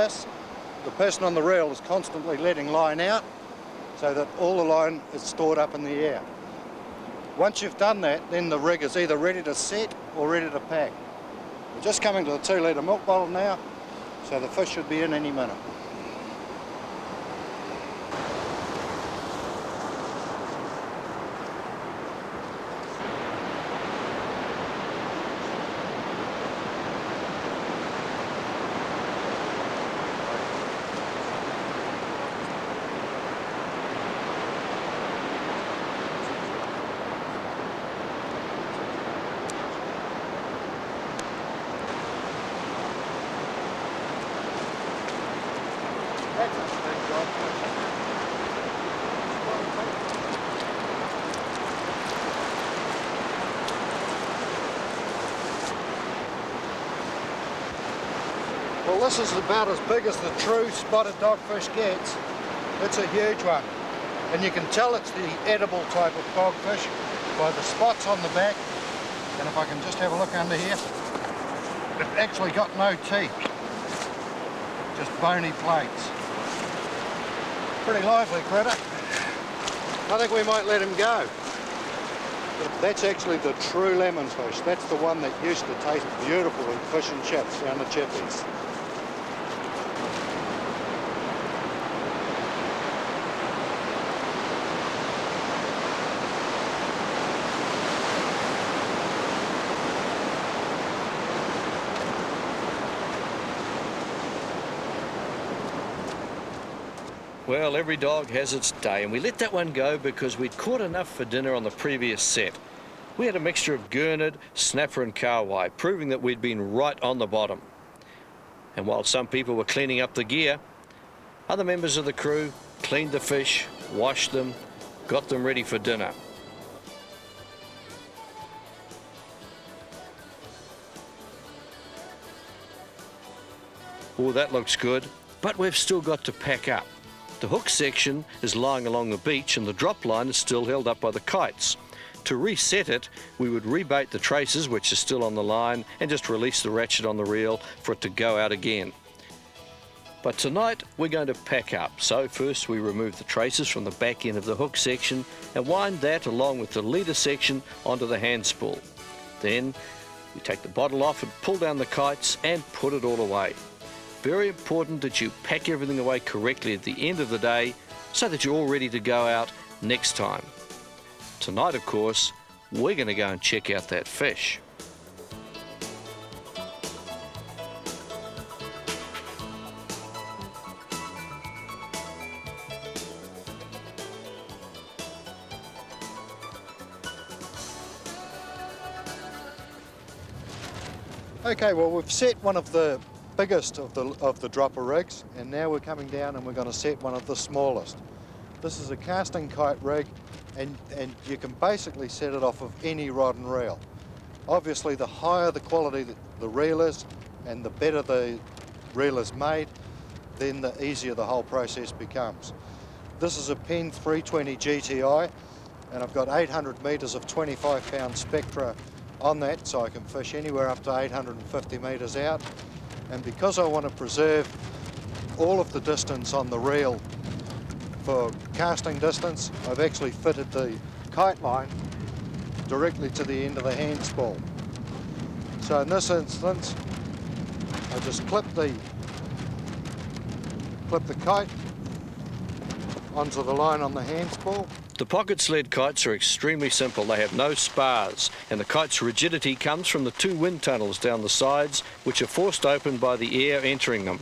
The person on the reel is constantly letting line out so that all the line is stored up in the air. Once you've done that, then the rig is either ready to set or ready to pack. We're just coming to the 2-litre milk bottle now, so the fish should be in any minute. Well, this is about as big as the true spotted dogfish gets. It's a huge one, and you can tell it's the edible type of dogfish by the spots on the back. And if I can just have a look under here, it's actually got no teeth, just bony plates. Pretty lively critter. I think we might let him go. That's actually the true lemonfish. That's the one that used to taste beautiful in fish and chips down the chippies. Well, every dog has its day, and we let that one go because we'd caught enough for dinner on the previous set. We had a mixture of gurnard, snapper and kahawai, proving that we'd been right on the bottom. And while some people were cleaning up the gear, other members of the crew cleaned the fish, washed them, got them ready for dinner. Oh, that looks good, but we've still got to pack up. The hook section is lying along the beach and the drop line is still held up by the kites. To reset it, we would rebait the traces, which is still on the line, and just release the ratchet on the reel for it to go out again. But tonight we're going to pack up, so first we remove the traces from the back end of the hook section and wind that along with the leader section onto the hand spool. Then we take the bottle off and pull down the kites and put it all away. Very important that you pack everything away correctly at the end of the day so that you're all ready to go out next time. Tonight, of course, we're going to go and check out that fish. Okay, well, we've set one of the biggest of the dropper rigs, and now we're coming down and we're going to set one of the smallest. This is a casting kite rig, and you can basically set it off of any rod and reel. Obviously, the higher the quality the reel is and the better the reel is made, then the easier the whole process becomes. This is a Penn 320 GTI, and I've got 800 metres of 25-pound Spectra on that, so I can fish anywhere up to 850 metres out. And because I want to preserve all of the distance on the reel for casting distance, I've actually fitted the kite line directly to the end of the hand spool. So in this instance, I just clip the kite onto the line on the hand spool. The pocket sled kites are extremely simple. They have no spars, and the kite's rigidity comes from the 2 wind tunnels down the sides, which are forced open by the air entering them.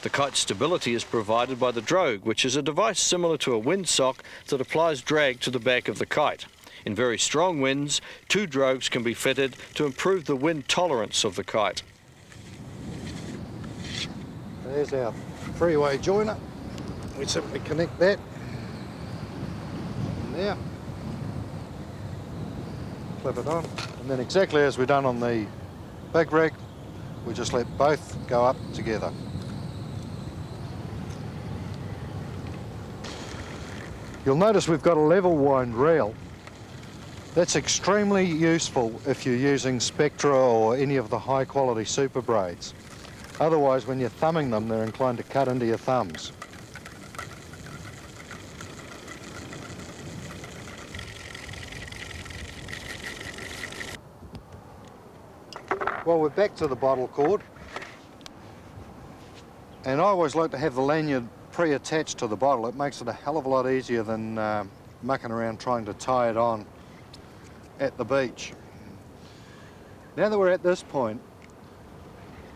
The kite's stability is provided by the drogue, which is a device similar to a windsock that applies drag to the back of the kite. In very strong winds, 2 drogues can be fitted to improve the wind tolerance of the kite. There's our 3-way joiner. We simply connect that there, clip it on, and then exactly as we've done on the big rig, we just let both go up together. You'll notice we've got a level wind reel. That's extremely useful if you're using Spectra or any of the high quality super braids. Otherwise, when you're thumbing them, they're inclined to cut into your thumbs. Well, we're back to the bottle cord. And I always like to have the lanyard pre-attached to the bottle. It makes it a hell of a lot easier than mucking around trying to tie it on at the beach. Now that we're at this point,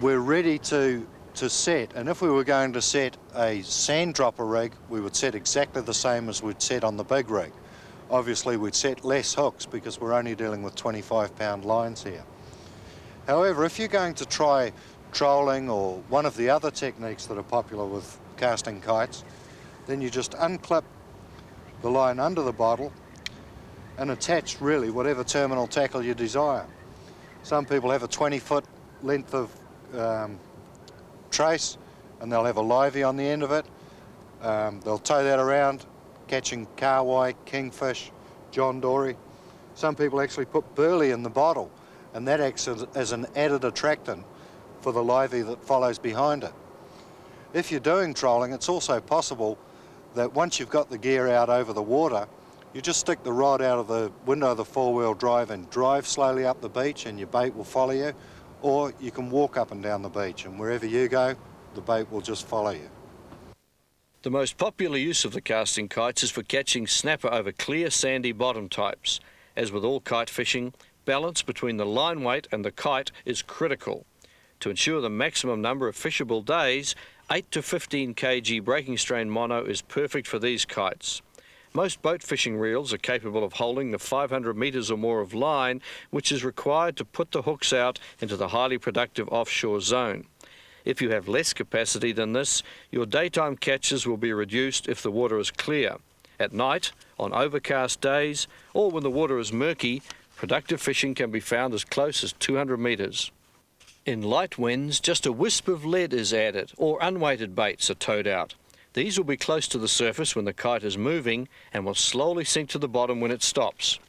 we're ready to set. And if we were going to set a sand dropper rig, we would set exactly the same as we'd set on the big rig. Obviously, we'd set less hooks because we're only dealing with 25-pound lines here. However, if you're going to try trolling or one of the other techniques that are popular with casting kites, then you just unclip the line under the bottle and attach really whatever terminal tackle you desire. Some people have a 20-foot length of trace and they'll have a livey on the end of it. They'll tow that around, catching kahawai, kingfish, John Dory. Some people actually put burley in the bottle, and that acts as an added attractant for the livey that follows behind it. If you're doing trolling, it's also possible that once you've got the gear out over the water, you just stick the rod out of the window of the four-wheel drive and drive slowly up the beach and your bait will follow you, or you can walk up and down the beach and wherever you go, the bait will just follow you. The most popular use of the casting kites is for catching snapper over clear sandy bottom types. As with all kite fishing, balance between the line weight and the kite is critical. To ensure the maximum number of fishable days, 8 to 15 kg breaking strain mono is perfect for these kites. Most boat fishing reels are capable of holding the 500 metres or more of line, which is required to put the hooks out into the highly productive offshore zone. If you have less capacity than this, your daytime catches will be reduced if the water is clear. At night, on overcast days, or when the water is murky, productive fishing can be found as close as 200 metres. In light winds, just a wisp of lead is added, or unweighted baits are towed out. These will be close to the surface when the kite is moving and will slowly sink to the bottom when it stops.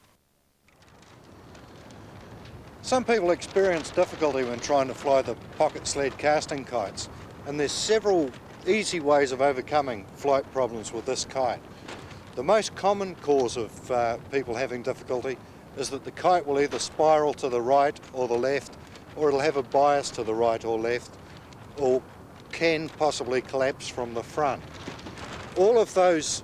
Some people experience difficulty when trying to fly the pocket sled casting kites, and there's several easy ways of overcoming flight problems with this kite. The most common cause of people having difficulty is that the kite will either spiral to the right or the left, or it'll have a bias to the right or left, or can possibly collapse from the front. All of those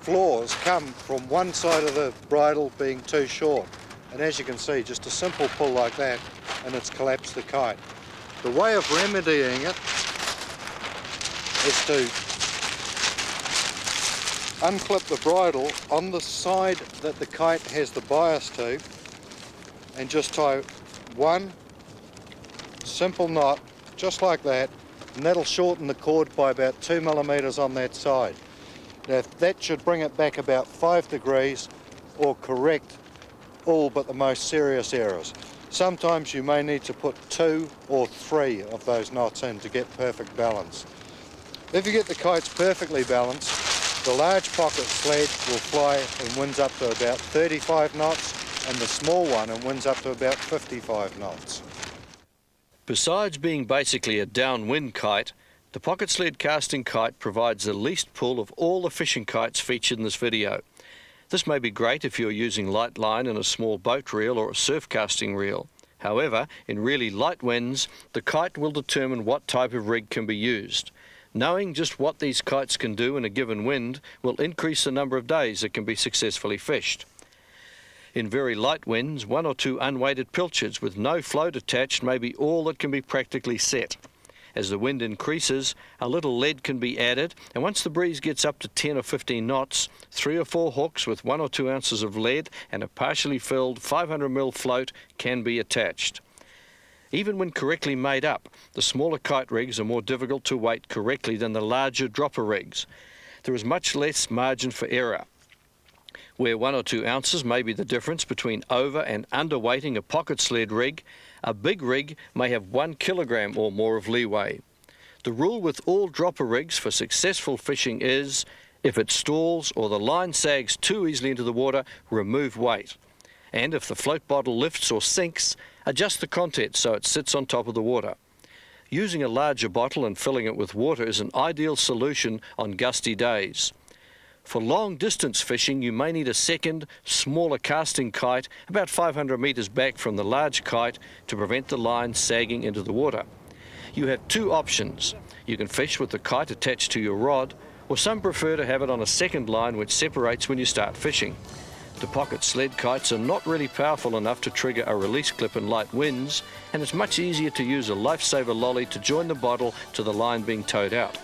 flaws come from one side of the bridle being too short. And as you can see, just a simple pull like that and it's collapsed the kite. The way of remedying it is to unclip the bridle on the side that the kite has the bias to and just tie one simple knot just like that, and that'll shorten the cord by about 2 millimeters on that side. Now that should bring it back about 5 degrees or correct all but the most serious errors. Sometimes you may need to put 2 or 3 of those knots in to get perfect balance. If you get the kites perfectly balanced, the large pocket sled will fly in winds up to about 35 knots and the small one in winds up to about 55 knots. Besides being basically a downwind kite, the pocket sled casting kite provides the least pull of all the fishing kites featured in this video. This may be great if you're using light line in a small boat reel or a surf casting reel. However, in really light winds, the kite will determine what type of rig can be used. Knowing just what these kites can do in a given wind will increase the number of days that can be successfully fished. In very light winds, 1 or 2 unweighted pilchards with no float attached may be all that can be practically set. As the wind increases, a little lead can be added, and once the breeze gets up to 10 or 15 knots, 3 or 4 hooks with 1 or 2 ounces of lead and a partially filled 500mm float can be attached. Even when correctly made up, the smaller kite rigs are more difficult to weight correctly than the larger dropper rigs. There is much less margin for error. Where 1 or 2 ounces may be the difference between over and underweighting a pocket sled rig, a big rig may have 1 kilogram or more of leeway. The rule with all dropper rigs for successful fishing is, if it stalls or the line sags too easily into the water, remove weight. And if the float bottle lifts or sinks, adjust the contents so it sits on top of the water. Using a larger bottle and filling it with water is an ideal solution on gusty days. For long distance fishing, you may need a second, smaller casting kite about 500 metres back from the large kite to prevent the line sagging into the water. You have two options. You can fish with the kite attached to your rod, or some prefer to have it on a second line which separates when you start fishing. The pocket sled kites are not really powerful enough to trigger a release clip in light winds, and it's much easier to use a lifesaver lolly to join the bottle to the line being towed out.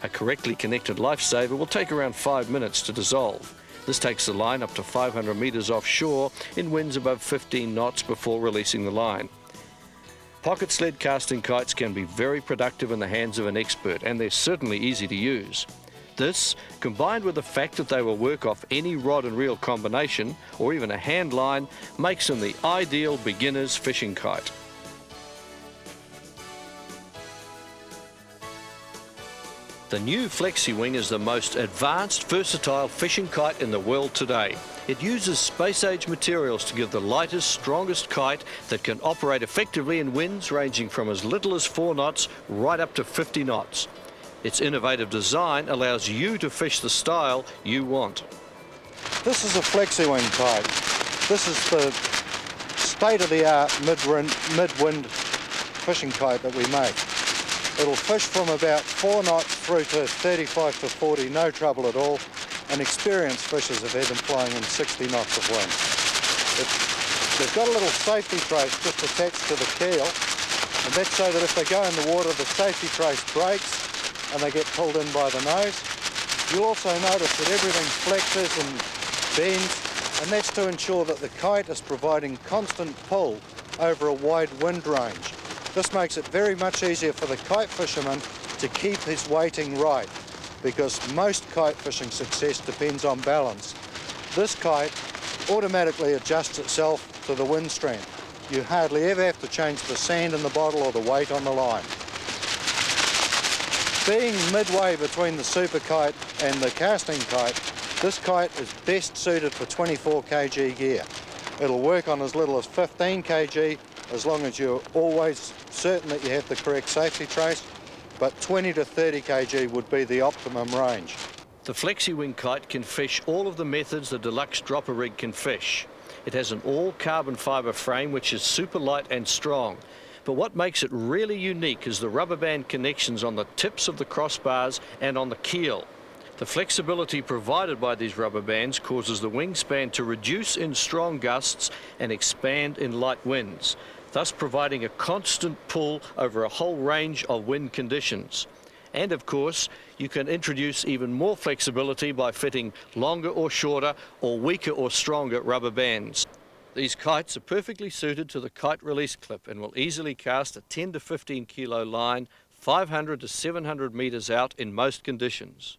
A correctly connected lifesaver will take around 5 minutes to dissolve. This takes the line up to 500 metres offshore in winds above 15 knots before releasing the line. Pocket sled casting kites can be very productive in the hands of an expert, and they're certainly easy to use. This, combined with the fact that they will work off any rod and reel combination, or even a hand line, makes them the ideal beginner's fishing kite. The new Flexi Wing is the most advanced, versatile fishing kite in the world today. It uses space-age materials to give the lightest, strongest kite that can operate effectively in winds ranging from as little as 4 knots right up to 50 knots. Its innovative design allows you to fish the style you want. This is a Flexi Wing kite. This is the state-of-the-art mid-wind fishing kite that we make. It'll fish from about 4 knots through to 35 to 40, no trouble at all, and experienced fishers have had them flying in 60 knots of wind. They've got a little safety trace just attached to the keel, and that's so that if they go in the water, the safety trace breaks and they get pulled in by the nose. You'll also notice that everything flexes and bends, and that's to ensure that the kite is providing constant pull over a wide wind range. This makes it very much easier for the kite fisherman to keep his weighting right, because most kite fishing success depends on balance. This kite automatically adjusts itself to the wind strength. You hardly ever have to change the sand in the bottle or the weight on the line. Being midway between the super kite and the casting kite, this kite is best suited for 24 kg gear. It'll work on as little as 15 kg as long as you're always certain that you have the correct safety trace, but 20 to 30 kg would be the optimum range. The Flexi Wing kite can fish all of the methods the deluxe dropper rig can fish. It has an all-carbon fibre frame which is super light and strong. But what makes it really unique is the rubber band connections on the tips of the crossbars and on the keel. The flexibility provided by these rubber bands causes the wingspan to reduce in strong gusts and expand in light winds, thus providing a constant pull over a whole range of wind conditions. And of course, you can introduce even more flexibility by fitting longer or shorter or weaker or stronger rubber bands. These kites are perfectly suited to the kite release clip and will easily cast a 10 to 15 kilo line 500 to 700 metres out in most conditions.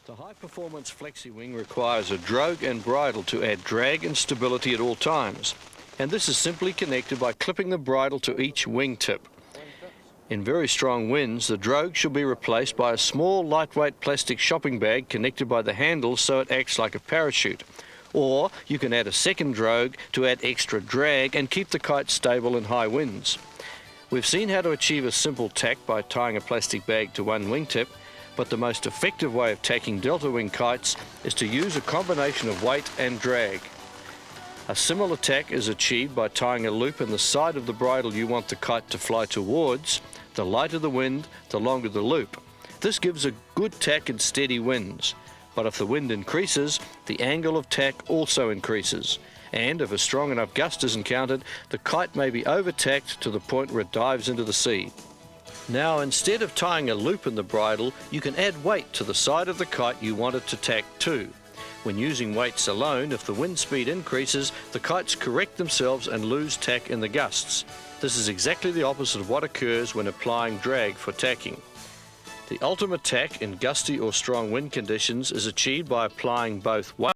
The high-performance Flexi Wing requires a drogue and bridle to add drag and stability at all times, and this is simply connected by clipping the bridle to each wingtip. In very strong winds, the drogue should be replaced by a small lightweight plastic shopping bag connected by the handle so it acts like a parachute. Or you can add a second drogue to add extra drag and keep the kite stable in high winds. We've seen how to achieve a simple tack by tying a plastic bag to one wingtip, but the most effective way of tacking delta wing kites is to use a combination of weight and drag. A similar tack is achieved by tying a loop in the side of the bridle you want the kite to fly towards. The lighter the wind, the longer the loop. This gives a good tack in steady winds. But if the wind increases, the angle of tack also increases. And if a strong enough gust is encountered, the kite may be over-tacked to the point where it dives into the sea. Now, instead of tying a loop in the bridle, you can add weight to the side of the kite you want it to tack to. When using weights alone, if the wind speed increases, the kites correct themselves and lose tack in the gusts. This is exactly the opposite of what occurs when applying drag for tacking. The ultimate tack in gusty or strong wind conditions is achieved by applying both weight